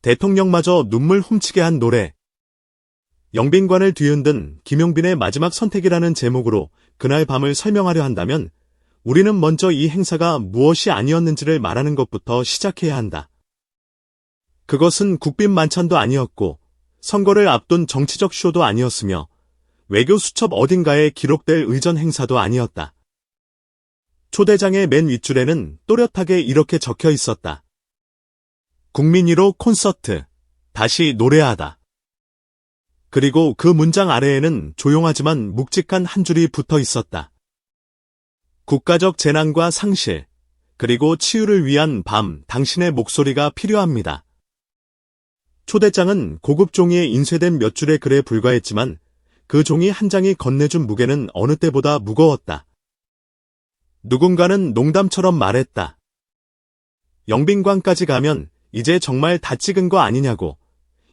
대통령마저 눈물 훔치게 한 노래. 영빈관을 뒤흔든 김용빈의 마지막 선택이라는 제목으로 그날 밤을 설명하려 한다면 우리는 먼저 이 행사가 무엇이 아니었는지를 말하는 것부터 시작해야 한다. 그것은 국빈 만찬도 아니었고 선거를 앞둔 정치적 쇼도 아니었으며 외교 수첩 어딘가에 기록될 의전 행사도 아니었다. 초대장의 맨 윗줄에는 또렷하게 이렇게 적혀 있었다. 국민 1호 콘서트, 다시 노래하다. 그리고 그 문장 아래에는 조용하지만 묵직한 한 줄이 붙어 있었다. 국가적 재난과 상실, 그리고 치유를 위한 밤, 당신의 목소리가 필요합니다. 초대장은 고급 종이에 인쇄된 몇 줄의 글에 불과했지만 그 종이 한 장이 건네준 무게는 어느 때보다 무거웠다. 누군가는 농담처럼 말했다. 영빈관까지 가면 이제 정말 다 찍은 거 아니냐고,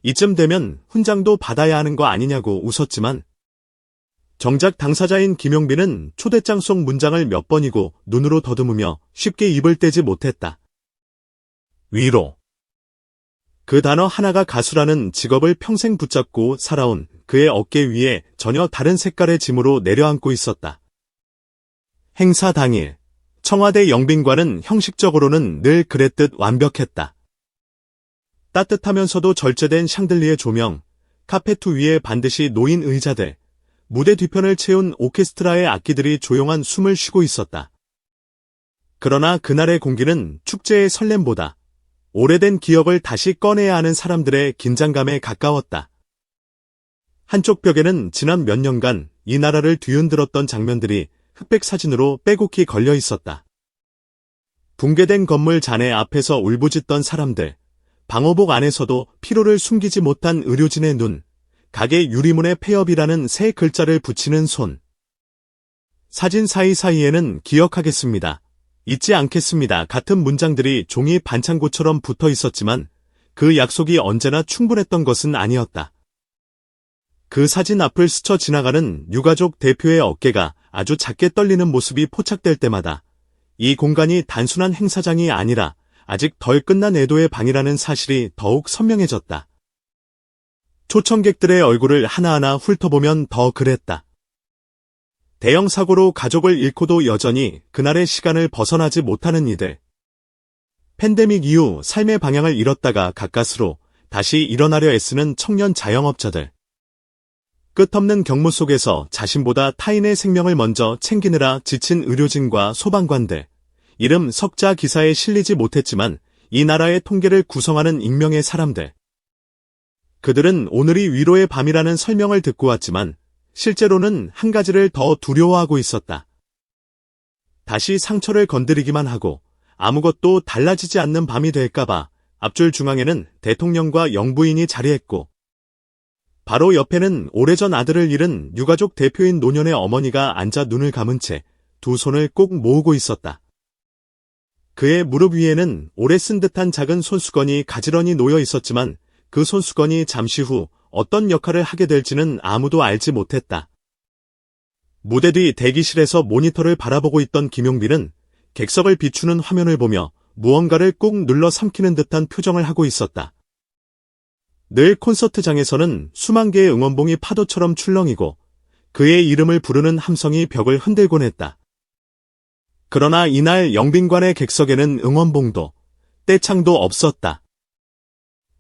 이쯤 되면 훈장도 받아야 하는 거 아니냐고 웃었지만 정작 당사자인 김용빈은 초대장 속 문장을 몇 번이고 눈으로 더듬으며 쉽게 입을 떼지 못했다. 위로. 그 단어 하나가 가수라는 직업을 평생 붙잡고 살아온 그의 어깨 위에 전혀 다른 색깔의 짐으로 내려앉고 있었다. 행사 당일, 청와대 영빈관은 형식적으로는 늘 그랬듯 완벽했다. 따뜻하면서도 절제된 샹들리에 조명, 카페트 위에 반드시 놓인 의자들, 무대 뒤편을 채운 오케스트라의 악기들이 조용한 숨을 쉬고 있었다. 그러나 그날의 공기는 축제의 설렘보다 오래된 기억을 다시 꺼내야 하는 사람들의 긴장감에 가까웠다. 한쪽 벽에는 지난 몇 년간 이 나라를 뒤흔들었던 장면들이 흑백 사진으로 빼곡히 걸려 있었다. 붕괴된 건물 잔해 앞에서 울부짖던 사람들, 방호복 안에서도 피로를 숨기지 못한 의료진의 눈, 가게 유리문에 폐업이라는 새 글자를 붙이는 손. 사진 사이사이에는 기억하겠습니다. 잊지 않겠습니다. 같은 문장들이 종이 반창고처럼 붙어 있었지만 그 약속이 언제나 충분했던 것은 아니었다. 그 사진 앞을 스쳐 지나가는 유가족 대표의 어깨가 아주 작게 떨리는 모습이 포착될 때마다 이 공간이 단순한 행사장이 아니라 아직 덜 끝난 애도의 방이라는 사실이 더욱 선명해졌다. 초청객들의 얼굴을 하나하나 훑어보면 더 그랬다. 대형 사고로 가족을 잃고도 여전히 그날의 시간을 벗어나지 못하는 이들. 팬데믹 이후 삶의 방향을 잃었다가 가까스로 다시 일어나려 애쓰는 청년 자영업자들. 끝없는 경무 속에서 자신보다 타인의 생명을 먼저 챙기느라 지친 의료진과 소방관들. 이름 석자 기사에 실리지 못했지만 이 나라의 통계를 구성하는 익명의 사람들. 그들은 오늘이 위로의 밤이라는 설명을 듣고 왔지만 실제로는 한 가지를 더 두려워하고 있었다. 다시 상처를 건드리기만 하고 아무것도 달라지지 않는 밤이 될까봐 앞줄 중앙에는 대통령과 영부인이 자리했고 바로 옆에는 오래전 아들을 잃은 유가족 대표인 노년의 어머니가 앉아 눈을 감은 채 두 손을 꼭 모으고 있었다. 그의 무릎 위에는 오래 쓴 듯한 작은 손수건이 가지런히 놓여 있었지만 그 손수건이 잠시 후 어떤 역할을 하게 될지는 아무도 알지 못했다. 무대 뒤 대기실에서 모니터를 바라보고 있던 김용빈은 객석을 비추는 화면을 보며 무언가를 꾹 눌러 삼키는 듯한 표정을 하고 있었다. 늘 콘서트장에서는 수만 개의 응원봉이 파도처럼 출렁이고 그의 이름을 부르는 함성이 벽을 흔들곤 했다. 그러나 이날 영빈관의 객석에는 응원봉도, 떼창도 없었다.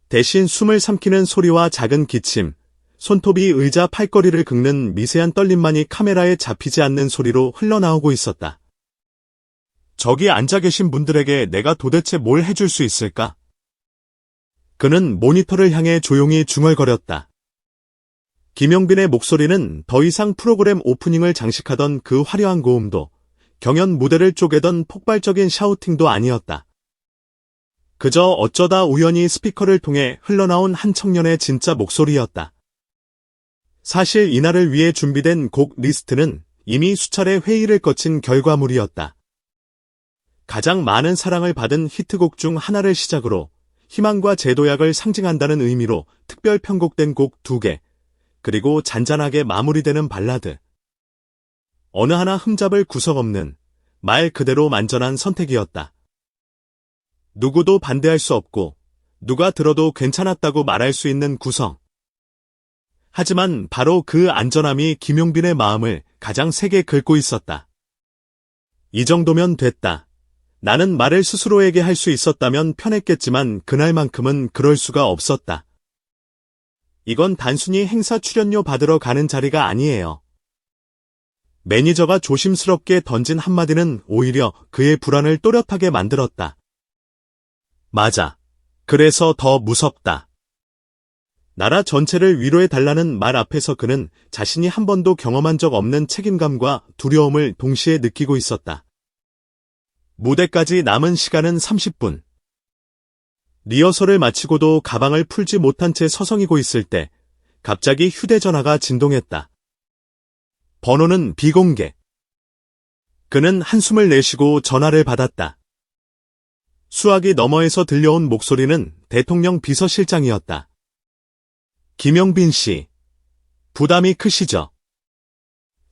대신 숨을 삼키는 소리와 작은 기침, 손톱이 의자 팔걸이를 긁는 미세한 떨림만이 카메라에 잡히지 않는 소리로 흘러나오고 있었다. 저기 앉아 계신 분들에게 내가 도대체 뭘 해줄 수 있을까? 그는 모니터를 향해 조용히 중얼거렸다. 김용빈의 목소리는 더 이상 프로그램 오프닝을 장식하던 그 화려한 고음도, 경연 무대를 쪼개던 폭발적인 샤우팅도 아니었다. 그저 어쩌다 우연히 스피커를 통해 흘러나온 한 청년의 진짜 목소리였다. 사실 이날을 위해 준비된 곡 리스트는 이미 수차례 회의를 거친 결과물이었다. 가장 많은 사랑을 받은 히트곡 중 하나를 시작으로 희망과 제도약을 상징한다는 의미로 특별 편곡된 곡 2개, 그리고 잔잔하게 마무리되는 발라드. 어느 하나 흠잡을 구석 없는 말 그대로 만전한 선택이었다. 누구도 반대할 수 없고 누가 들어도 괜찮았다고 말할 수 있는 구성. 하지만 바로 그 안전함이 김용빈의 마음을 가장 세게 긁고 있었다. 이 정도면 됐다. 나는 말을 스스로에게 할 수 있었다면 편했겠지만 그날만큼은 그럴 수가 없었다. 이건 단순히 행사 출연료 받으러 가는 자리가 아니에요. 매니저가 조심스럽게 던진 한마디는 오히려 그의 불안을 또렷하게 만들었다. 맞아. 그래서 더 무섭다. 나라 전체를 위로해달라는 말 앞에서 그는 자신이 한 번도 경험한 적 없는 책임감과 두려움을 동시에 느끼고 있었다. 무대까지 남은 시간은 30분. 리허설을 마치고도 가방을 풀지 못한 채 서성이고 있을 때 갑자기 휴대전화가 진동했다. 번호는 비공개. 그는 한숨을 내쉬고 전화를 받았다. 수화기 너머에서 들려온 목소리는 대통령 비서실장이었다. 김용빈 씨, 부담이 크시죠?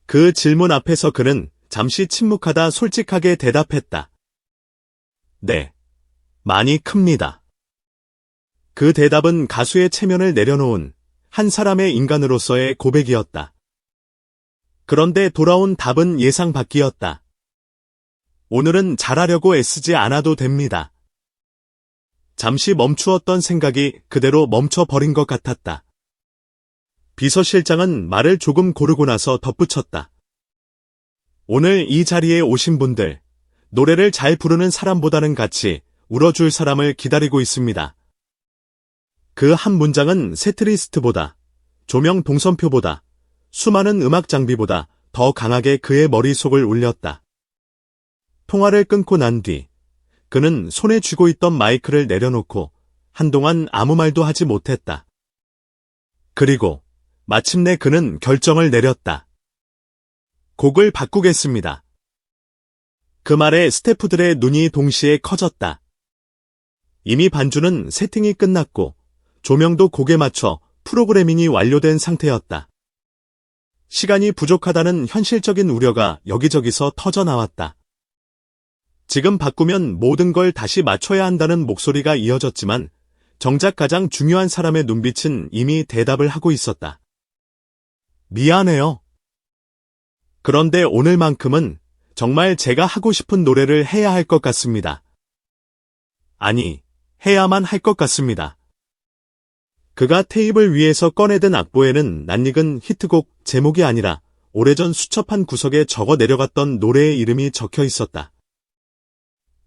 그 질문 앞에서 그는 잠시 침묵하다 솔직하게 대답했다. 네, 많이 큽니다. 그 대답은 가수의 체면을 내려놓은 한 사람의 인간으로서의 고백이었다. 그런데 돌아온 답은 예상 밖이었다. 오늘은 잘하려고 애쓰지 않아도 됩니다. 잠시 멈추었던 생각이 그대로 멈춰버린 것 같았다. 비서실장은 말을 조금 고르고 나서 덧붙였다. 오늘 이 자리에 오신 분들, 노래를 잘 부르는 사람보다는 같이 울어줄 사람을 기다리고 있습니다. 그 한 문장은 세트리스트보다, 조명 동선표보다, 수많은 음악 장비보다 더 강하게 그의 머릿속을 울렸다. 통화를 끊고 난 뒤, 그는 손에 쥐고 있던 마이크를 내려놓고 한동안 아무 말도 하지 못했다. 그리고 마침내 그는 결정을 내렸다. 곡을 바꾸겠습니다. 그 말에 스태프들의 눈이 동시에 커졌다. 이미 반주는 세팅이 끝났고 조명도 곡에 맞춰 프로그래밍이 완료된 상태였다. 시간이 부족하다는 현실적인 우려가 여기저기서 터져나왔다. 지금 바꾸면 모든 걸 다시 맞춰야 한다는 목소리가 이어졌지만 정작 가장 중요한 사람의 눈빛은 이미 대답을 하고 있었다. 미안해요. 그런데 오늘만큼은 정말 제가 하고 싶은 노래를 해야 할 것 같습니다. 아니, 해야만 할 것 같습니다. 그가 테이블 위에서 꺼내든 악보에는 낯익은 히트곡 제목이 아니라 오래전 수첩한 구석에 적어 내려갔던 노래의 이름이 적혀 있었다.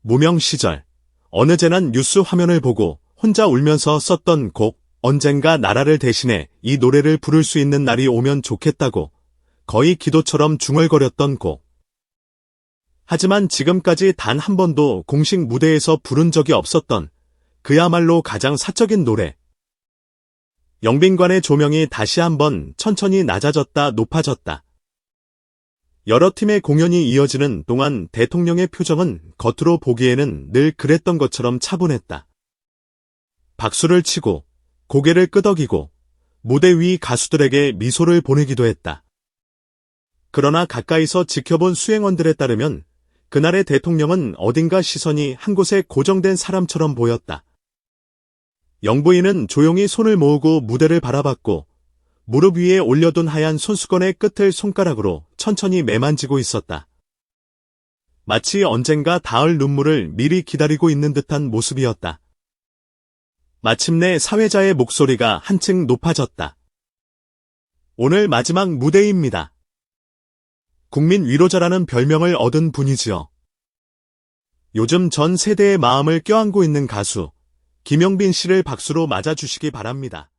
무명 시절, 어느 재난 뉴스 화면을 보고 혼자 울면서 썼던 곡, 언젠가 나라를 대신해 이 노래를 부를 수 있는 날이 오면 좋겠다고 거의 기도처럼 중얼거렸던 곡. 하지만 지금까지 단 한 번도 공식 무대에서 부른 적이 없었던 그야말로 가장 사적인 노래. 영빈관의 조명이 다시 한번 천천히 낮아졌다 높아졌다. 여러 팀의 공연이 이어지는 동안 대통령의 표정은 겉으로 보기에는 늘 그랬던 것처럼 차분했다. 박수를 치고 고개를 끄덕이고 무대 위 가수들에게 미소를 보내기도 했다. 그러나 가까이서 지켜본 수행원들에 따르면 그날의 대통령은 어딘가 시선이 한 곳에 고정된 사람처럼 보였다. 영부인은 조용히 손을 모으고 무대를 바라봤고 무릎 위에 올려둔 하얀 손수건의 끝을 손가락으로 천천히 매만지고 있었다. 마치 언젠가 닿을 눈물을 미리 기다리고 있는 듯한 모습이었다. 마침내 사회자의 목소리가 한층 높아졌다. 오늘 마지막 무대입니다. 국민 위로자라는 별명을 얻은 분이지요. 요즘 전 세대의 마음을 껴안고 있는 가수 김용빈 씨를 박수로 맞아주시기 바랍니다.